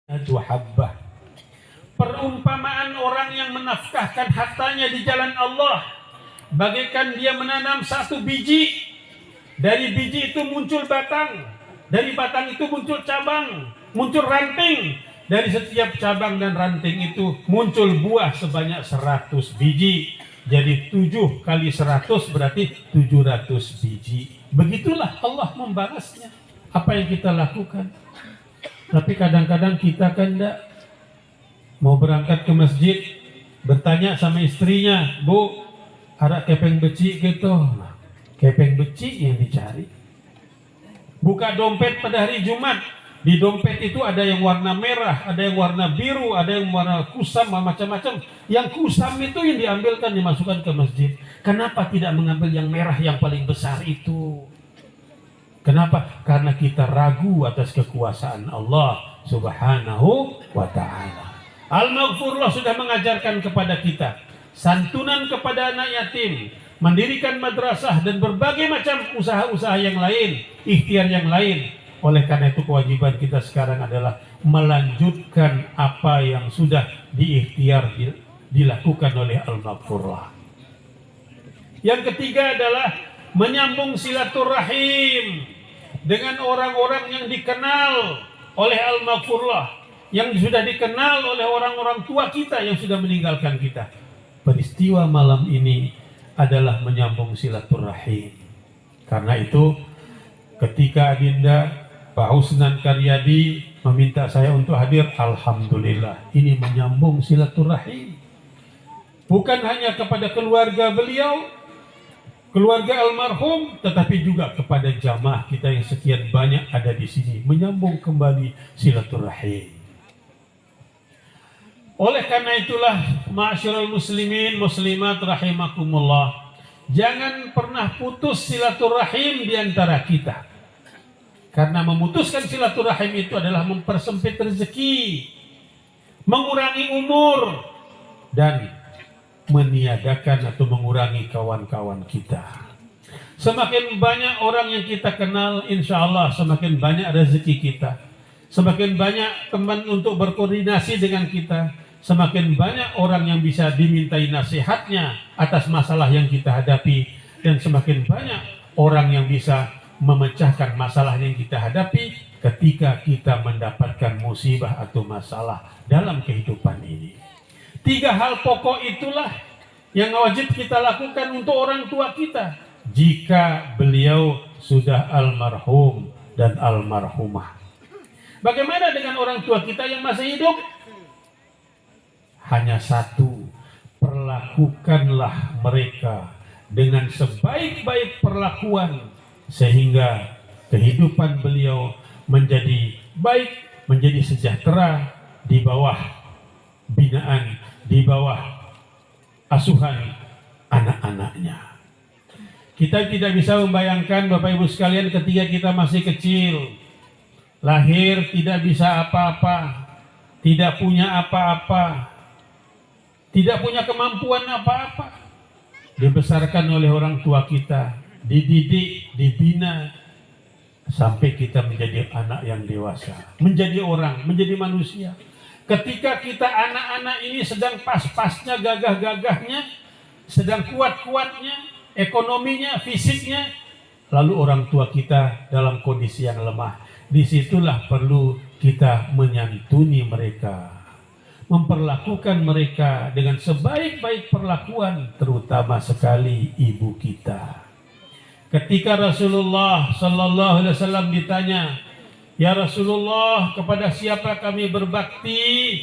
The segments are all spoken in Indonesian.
habbah. Perumpamaan orang yang menafkahkan hartanya di jalan Allah bagaikan dia menanam satu biji. Dari biji itu muncul batang, dari batang itu muncul cabang, muncul ranting. Dari setiap cabang dan ranting itu muncul buah sebanyak 100 biji. Jadi 7 kali 100 berarti 700 biji. Begitulah Allah membalasnya apa yang kita lakukan. Tapi kadang-kadang kita kan enggak mau berangkat ke masjid, bertanya sama istrinya, "Bu, ada kepeng beci gitu." Nah, kepeng beci yang dicari. Buka dompet pada hari Jumat, di dompet itu ada yang warna merah, ada yang warna biru, ada yang warna kusam, macam-macam. Yang kusam itu yang diambilkan, dimasukkan ke masjid. Kenapa tidak mengambil yang merah yang paling besar itu? Kenapa? Karena kita ragu atas kekuasaan Allah Subhanahu wa ta'ala. Al-Maghfurullah sudah mengajarkan kepada kita santunan kepada anak yatim, mendirikan madrasah dan berbagai macam usaha-usaha yang lain, ikhtiar yang lain. Oleh karena itu kewajiban kita sekarang adalah melanjutkan apa yang sudah dilakukan oleh Al-Maghfurullah. Yang ketiga adalah menyambung silaturahim dengan orang-orang yang dikenal oleh Al-Maghfurullah, yang sudah dikenal oleh orang-orang tua kita yang sudah meninggalkan kita. Peristiwa malam ini adalah menyambung silaturahim. Karena itu ketika Adinda Pak Husnan Karyadi meminta saya untuk hadir, alhamdulillah, ini menyambung silaturahim. Bukan hanya kepada keluarga beliau, keluarga almarhum, tetapi juga kepada jamaah kita yang sekian banyak ada di sini, menyambung kembali silaturahim. Oleh karena itulah, ma'asyiral muslimin muslimat rahimakumullah, jangan pernah putus silaturahim di antara kita. Karena memutuskan silaturahim itu adalah mempersempit rezeki, mengurangi umur, dan meniadakan atau mengurangi kawan-kawan kita. Semakin banyak orang yang kita kenal, insya Allah semakin banyak rezeki kita. Semakin banyak teman untuk berkoordinasi dengan kita. Semakin banyak orang yang bisa dimintai nasihatnya atas masalah yang kita hadapi. Dan semakin banyak orang yang bisa memecahkan masalah yang kita hadapi ketika kita mendapatkan musibah atau masalah dalam kehidupan ini. 3 hal pokok itulah yang wajib kita lakukan untuk orang tua kita jika beliau sudah almarhum dan almarhumah. Bagaimana dengan orang tua kita yang masih hidup? Hanya satu, perlakukanlah mereka dengan sebaik-baik perlakuan sehingga kehidupan beliau menjadi baik, menjadi sejahtera di bawah binaan, di bawah asuhan anak-anaknya. Kita tidak bisa membayangkan Bapak Ibu sekalian ketika kita masih kecil, lahir tidak bisa apa-apa, tidak punya apa-apa, tidak punya kemampuan apa-apa, dibesarkan oleh orang tua kita, dididik, dibina, sampai kita menjadi anak yang dewasa, menjadi orang, menjadi manusia. Ketika kita anak-anak ini sedang pas-pasnya, gagah-gagahnya, sedang kuat-kuatnya, ekonominya, fisiknya, lalu orang tua kita dalam kondisi yang lemah. Disitulah perlu kita menyantuni mereka, memperlakukan mereka dengan sebaik-baik perlakuan, terutama sekali ibu kita. Ketika Rasulullah Sallallahu Alaihi Wasallam ditanya, "Ya Rasulullah, kepada siapa kami berbakti?"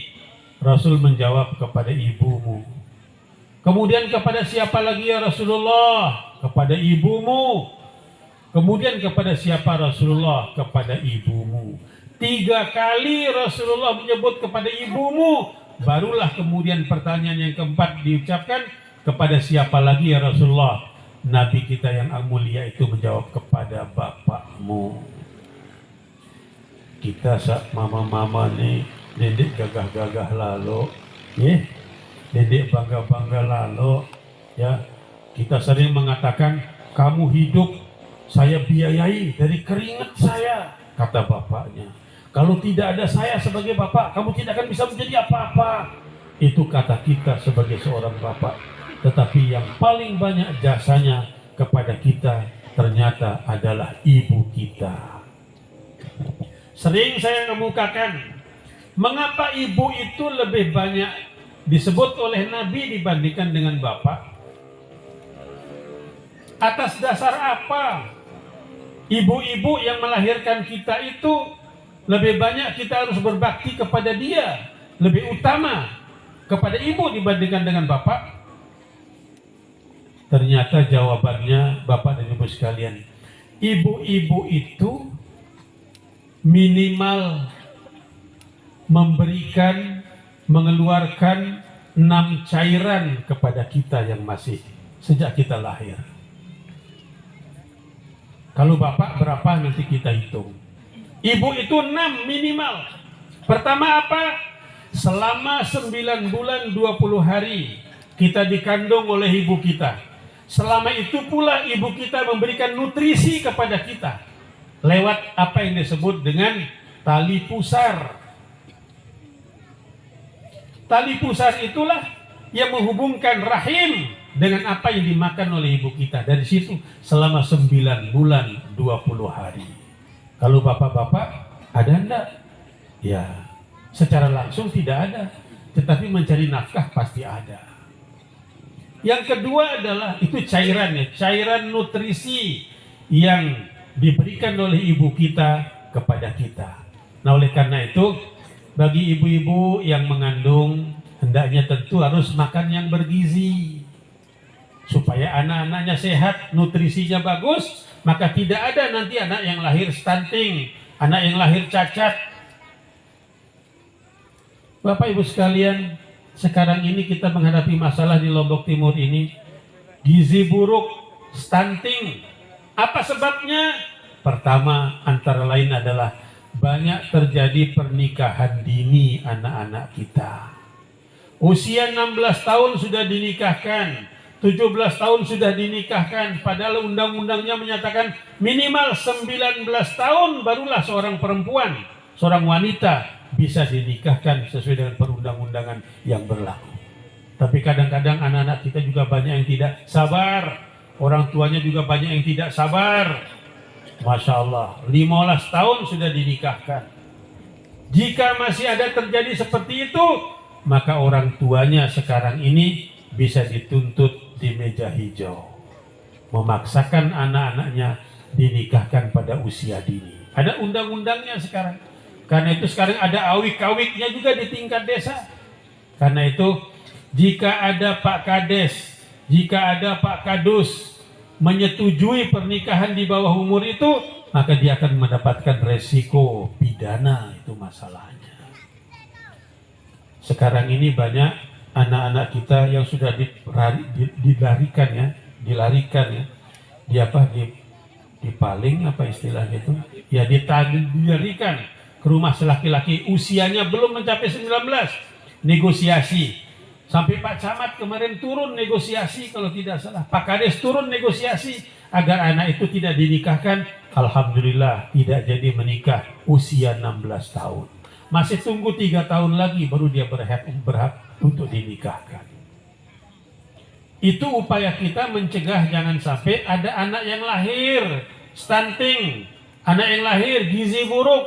Rasul menjawab, "Kepada ibumu." Kemudian, "Kepada siapa lagi ya Rasulullah?" "Kepada ibumu." Kemudian, "Kepada siapa Rasulullah?" "Kepada ibumu." 3 kali Rasulullah menyebut kepada ibumu. Barulah kemudian pertanyaan yang keempat diucapkan, "Kepada siapa lagi ya Rasulullah?" Nabi kita yang mulia itu menjawab, "Kepada bapakmu." Kita mama-mama nih, dedek gagah-gagah lalu, dedek bangga-bangga lalu, ya. Kita sering mengatakan, "Kamu hidup, saya biayai dari keringat saya," kata bapaknya. Kalau tidak ada saya sebagai bapak, kamu tidak akan bisa menjadi apa-apa. Itu kata kita sebagai seorang bapak. Tetapi yang paling banyak jasanya kepada kita ternyata adalah ibu kita. Sering saya kemukakan, mengapa ibu itu lebih banyak disebut oleh Nabi dibandingkan dengan bapak? Atas dasar apa ibu-ibu yang melahirkan kita itu lebih banyak kita harus berbakti kepada dia, lebih utama kepada ibu dibandingkan dengan bapak? Ternyata jawabannya, Bapak dan Ibu sekalian, ibu-ibu itu minimal memberikan, mengeluarkan 6 cairan kepada kita yang masih sejak kita lahir. Kalau bapak berapa nanti kita hitung. Ibu itu 6 minimal. Pertama apa? Selama 9 bulan 20 hari kita dikandung oleh ibu kita. Selama itu pula ibu kita memberikan nutrisi kepada kita lewat apa yang disebut dengan tali pusar. Tali pusar itulah yang menghubungkan rahim dengan apa yang dimakan oleh ibu kita. Dari situ selama 9 bulan 20 hari. Kalau bapak-bapak ada enggak? Ya, secara langsung tidak ada, tetapi mencari nafkah pasti ada. Yang kedua adalah itu cairannya, cairan nutrisi yang diberikan oleh ibu kita kepada kita. Nah, oleh karena itu bagi ibu-ibu yang mengandung hendaknya tentu harus makan yang bergizi supaya anak-anaknya sehat, nutrisinya bagus, maka tidak ada nanti anak yang lahir stunting, anak yang lahir cacat. Bapak Ibu sekalian, sekarang ini kita menghadapi masalah di Lombok Timur ini, gizi buruk, stunting. Apa sebabnya? Pertama antara lain adalah banyak terjadi pernikahan dini anak-anak kita. Usia 16 tahun sudah dinikahkan, 17 tahun sudah dinikahkan, padahal undang-undangnya menyatakan minimal 19 tahun barulah seorang perempuan, seorang wanita bisa dinikahkan sesuai dengan perundang-undangan yang berlaku. Tapi kadang-kadang anak-anak kita juga banyak yang tidak sabar, orang tuanya juga banyak yang tidak sabar. Masya Allah, 15 tahun sudah dinikahkan. Jika masih ada terjadi seperti itu, maka orang tuanya sekarang ini bisa dituntut di meja hijau, memaksakan anak-anaknya dinikahkan pada usia dini. Ada undang-undangnya sekarang. Karena itu sekarang ada awik-awiknya juga di tingkat desa. Karena itu jika ada Pak Kades, jika ada Pak Kadus menyetujui pernikahan di bawah umur itu, maka dia akan mendapatkan resiko pidana, itu masalahnya. Sekarang ini banyak anak-anak kita yang sudah dilarikan ya, dipaling apa istilahnya itu, ya dilarikan ke rumah laki-laki, usianya belum mencapai 19, negosiasi. Sampai Pak Camat kemarin turun negosiasi kalau tidak salah, Pak Kades turun negosiasi agar anak itu tidak dinikahkan. Alhamdulillah tidak jadi menikah, usia 16 tahun. Masih tunggu 3 tahun lagi baru dia berhak untuk dinikahkan. Itu upaya kita mencegah jangan sampai ada anak yang lahir stunting, anak yang lahir gizi buruk,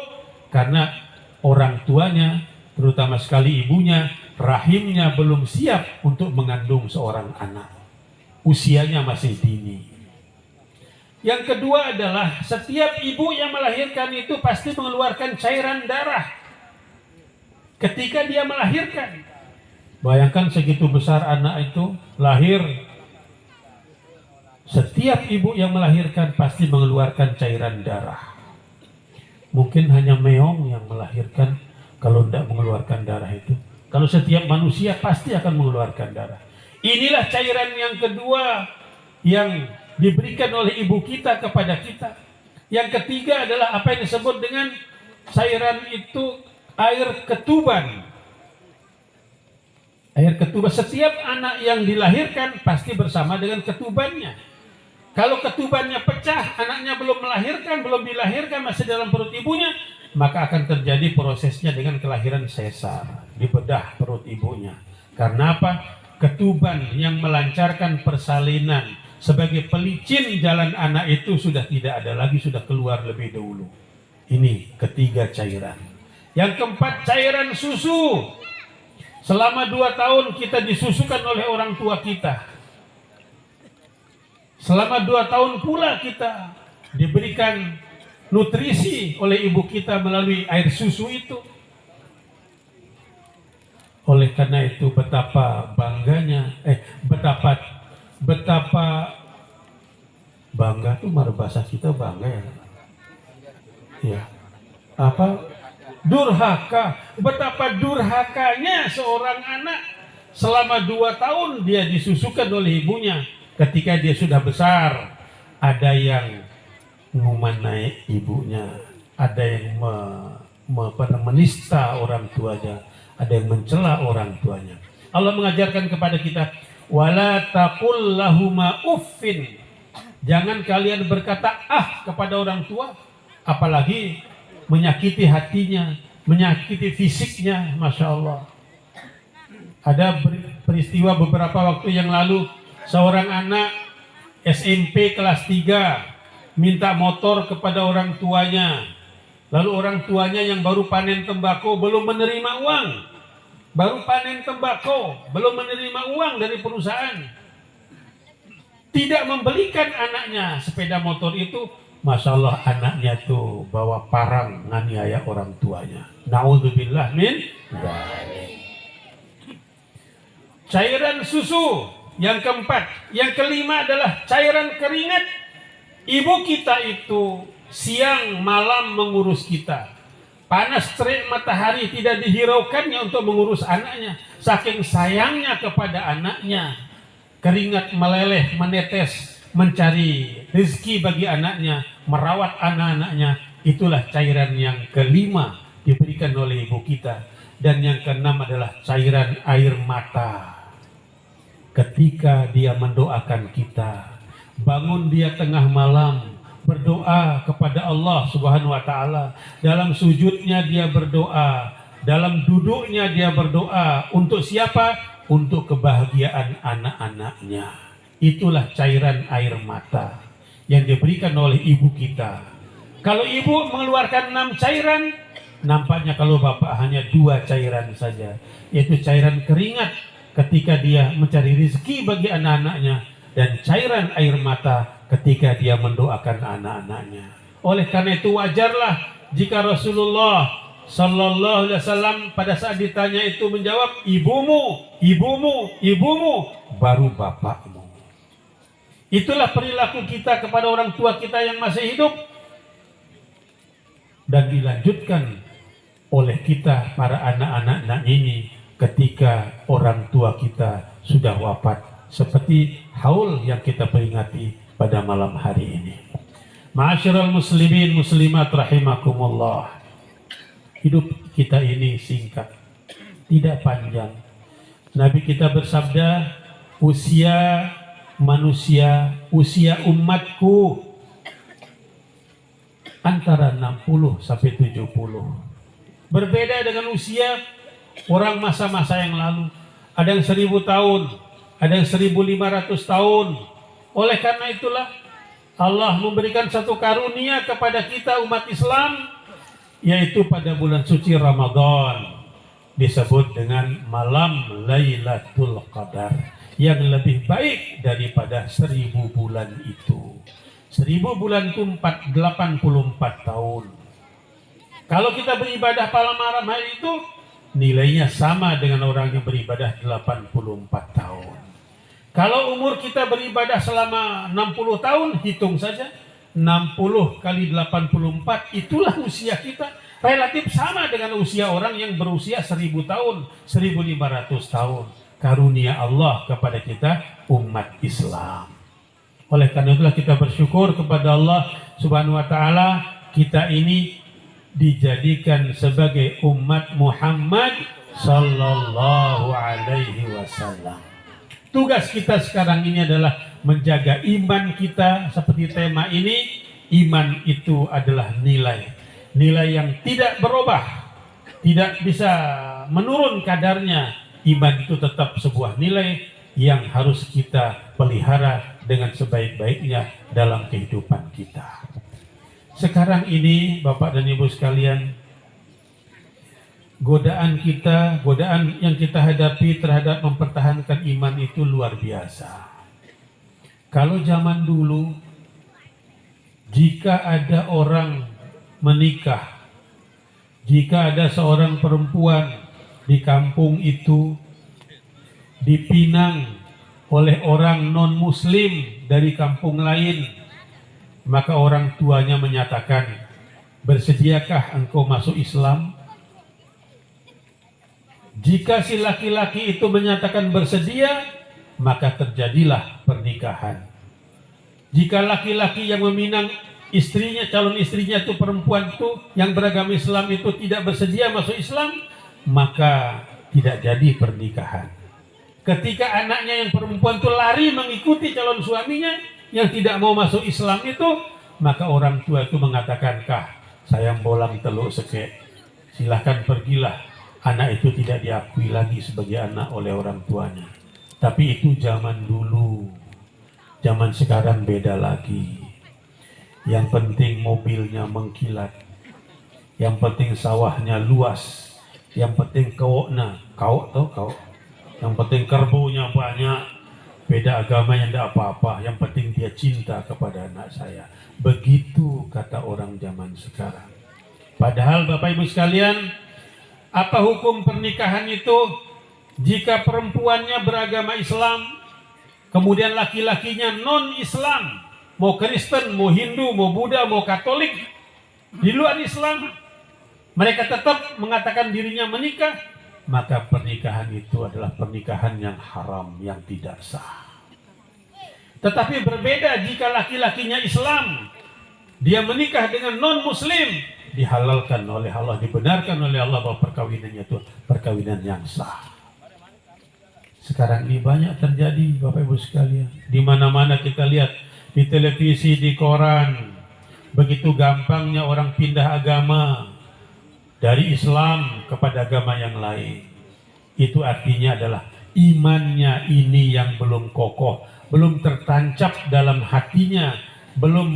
karena orang tuanya, terutama sekali ibunya, rahimnya belum siap untuk mengandung seorang anak. Usianya masih dini. Yang kedua adalah setiap ibu yang melahirkan itu pasti mengeluarkan cairan darah ketika dia melahirkan. Bayangkan segitu besar anak itu lahir. Setiap ibu yang melahirkan pasti mengeluarkan cairan darah. Mungkin hanya meong yang melahirkan kalau tidak mengeluarkan darah itu. Kalau setiap manusia pasti akan mengeluarkan darah. Inilah cairan yang kedua yang diberikan oleh ibu kita kepada kita. Yang ketiga adalah apa yang disebut dengan cairan itu air ketuban. Air ketuban, setiap anak yang dilahirkan pasti bersama dengan ketubannya. Kalau ketubannya pecah, anaknya belum melahirkan, belum dilahirkan, masih dalam perut ibunya, maka akan terjadi prosesnya dengan kelahiran sesar, dibedah perut ibunya. Karena apa? Ketuban yang melancarkan persalinan sebagai pelicin jalan anak itu sudah tidak ada lagi, sudah keluar lebih dahulu. Ini ketiga cairan. Yang keempat, cairan susu. Selama 2 tahun kita disusukan oleh orang tua kita. Selama 2 tahun pula kita diberikan nutrisi oleh ibu kita melalui air susu itu. Oleh karena itu betapa bangganya, betapa bangga tuh bahasa kita bangga ya. Ya. Apa? Durhaka. Betapa durhakanya seorang anak selama 2 tahun dia disusukan oleh ibunya. Ketika dia sudah besar, ada yang memanai ibunya, ada yang menista orang tuanya, ada yang mencela orang tuanya. Allah mengajarkan kepada kita, wala taqul lahuma uffin. Jangan kalian berkata kepada orang tua, apalagi menyakiti hatinya, menyakiti fisiknya. Masya Allah. Ada peristiwa beberapa waktu yang lalu, seorang anak SMP kelas 3 minta motor kepada orang tuanya. Lalu orang tuanya yang baru panen tembakau belum menerima uang. Baru panen tembakau, belum menerima uang dari perusahaan. Tidak membelikan anaknya sepeda motor itu. Masya Allah, anaknya tuh bawa parang nganiaya orang tuanya. Na'udzubillah min dzalik. Cairan susu yang keempat. Yang kelima adalah cairan keringat. Ibu kita itu siang malam mengurus kita. Panas terik matahari tidak dihiraukannya untuk mengurus anaknya. Saking sayangnya kepada anaknya, keringat meleleh menetes mencari rezeki bagi anaknya, merawat anak-anaknya. Itulah cairan yang kelima diberikan oleh ibu kita. Dan yang keenam adalah cairan air mata. Ketika dia mendoakan kita, bangun dia tengah malam berdoa kepada Allah Subhanahu wa taala. Dalam sujudnya dia berdoa, dalam duduknya dia berdoa. Untuk siapa? Untuk kebahagiaan anak-anaknya. Itulah cairan air mata yang diberikan oleh ibu kita. Kalau ibu mengeluarkan 6 cairan, nampaknya kalau bapak hanya 2 cairan saja, yaitu cairan keringat ketika dia mencari rezeki bagi anak-anaknya, dan cairan air mata ketika dia mendoakan anak-anaknya. Oleh karena itu wajarlah jika Rasulullah Sallallahu Alaihi Wasallam pada saat ditanya itu menjawab, ibumu, ibumu, ibumu, baru bapakmu. Itulah perilaku kita kepada orang tua kita yang masih hidup, dan dilanjutkan oleh kita para anak-anak ini ketika orang tua kita sudah wafat, seperti haul yang kita peringati pada malam hari ini. Ma'asyiral muslimin muslimat rahimakumullah. Hidup kita ini singkat, tidak panjang. Nabi kita bersabda, usia manusia, usia umatku antara 60 sampai 70. Berbeda dengan usia orang masa-masa yang lalu. Ada yang 1000 tahun, ada yang 1500 tahun. Oleh karena itulah Allah memberikan satu karunia kepada kita umat Islam, yaitu pada bulan suci Ramadan disebut dengan malam Lailatul Qadar, yang lebih baik daripada 1000 bulan itu. 1000 bulan itu 84 tahun. Kalau kita beribadah pada malam hari itu, nilainya sama dengan orang yang beribadah 84 tahun. Kalau umur kita beribadah selama 60 tahun, hitung saja 60 kali 84, itulah usia kita. Relatif sama dengan usia orang yang berusia 1000 tahun, 1500 tahun. Karunia Allah kepada kita umat Islam. Oleh karena itulah kita bersyukur kepada Allah Subhanahu wa taala, kita ini dijadikan sebagai umat Muhammad sallallahu alaihi wasallam. Tugas kita sekarang ini adalah menjaga iman kita. Seperti tema ini, iman itu adalah nilai. nilai yang tidak berubah, tidak bisa menurun kadarnya. Iman itu tetap sebuah nilai yang harus kita pelihara dengan sebaik-baiknya dalam kehidupan kita. Sekarang ini Bapak dan Ibu sekalian, godaan yang kita hadapi terhadap mempertahankan iman itu luar biasa. Kalau zaman dulu, jika ada orang menikah, jika ada seorang perempuan di kampung itu dipinang oleh orang non-muslim dari kampung lain, maka orang tuanya menyatakan, bersediakah engkau masuk Islam? Jika si laki-laki itu menyatakan bersedia, maka terjadilah pernikahan. Jika laki-laki yang meminang istrinya, calon istrinya itu perempuan itu yang beragama Islam itu tidak bersedia masuk Islam, maka tidak jadi pernikahan. Ketika anaknya yang perempuan itu lari mengikuti calon suaminya yang tidak mau masuk Islam itu, maka orang tua itu mengatakan, kah, sayang bolang teluk seke, silahkan pergilah. Anak itu tidak diakui lagi sebagai anak oleh orang tuanya. Tapi itu zaman dulu. Zaman sekarang beda lagi. Yang penting mobilnya mengkilat, yang penting sawahnya luas, yang penting kawoknya, yang penting kerbunya banyak. Beda agamanya tidak apa-apa, yang penting dia cinta kepada anak saya. Begitu kata orang zaman sekarang. Padahal Bapak Ibu sekalian, apa hukum pernikahan itu? Jika perempuannya beragama Islam, kemudian laki-lakinya non-Islam, mau Kristen, mau Hindu, mau Buddha, mau Katolik, di luar Islam, mereka tetap mengatakan dirinya menikah, maka pernikahan itu adalah pernikahan yang haram, yang tidak sah. Tetapi berbeda jika laki-lakinya Islam, dia menikah dengan non-Muslim, dihalalkan oleh Allah, dibenarkan oleh Allah bahwa perkawinannya itu perkawinan yang sah. Sekarang ini banyak terjadi Bapak Ibu sekalian. Di mana-mana kita lihat, di televisi, di koran, begitu gampangnya orang pindah agama dari Islam kepada agama yang lain. Itu artinya adalah imannya ini yang belum kokoh, belum tertancap dalam hatinya, belum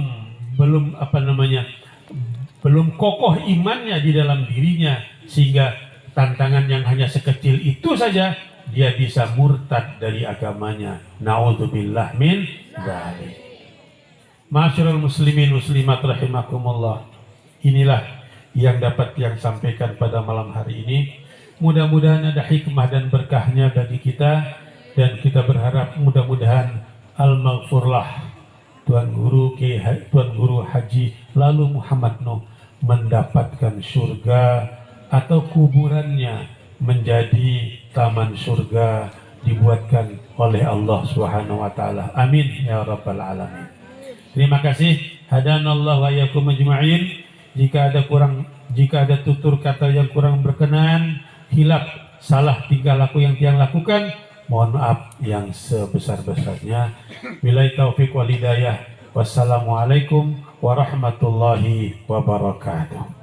kokoh imannya di dalam dirinya, sehingga tantangan yang hanya sekecil itu saja dia bisa murtad dari agamanya. Na'udzubillah min dzalik. Ma'asyiral muslimin muslimat rahimakumullah. Inilah yang dapat yang sampaikan pada malam hari ini. Mudah-mudahan ada hikmah dan berkahnya bagi kita, dan kita berharap mudah-mudahan al-maghfurlah Tuan Guru Haji Lalu Muhammad Nuh mendapatkan surga atau kuburannya menjadi taman surga dibuatkan oleh Allah Subhanahu wa taala. Amin ya rabbal alamin. Terima kasih. Hadanallahu wa iyyakum ajma'in. Jika ada tutur kata yang kurang berkenan, hilaf, salah tingkah laku yang tiang lakukan, mohon maaf yang sebesar-besarnya. Billahi taufiq wal hidayah. Wassalamualaikum warahmatullahi wabarakatuh.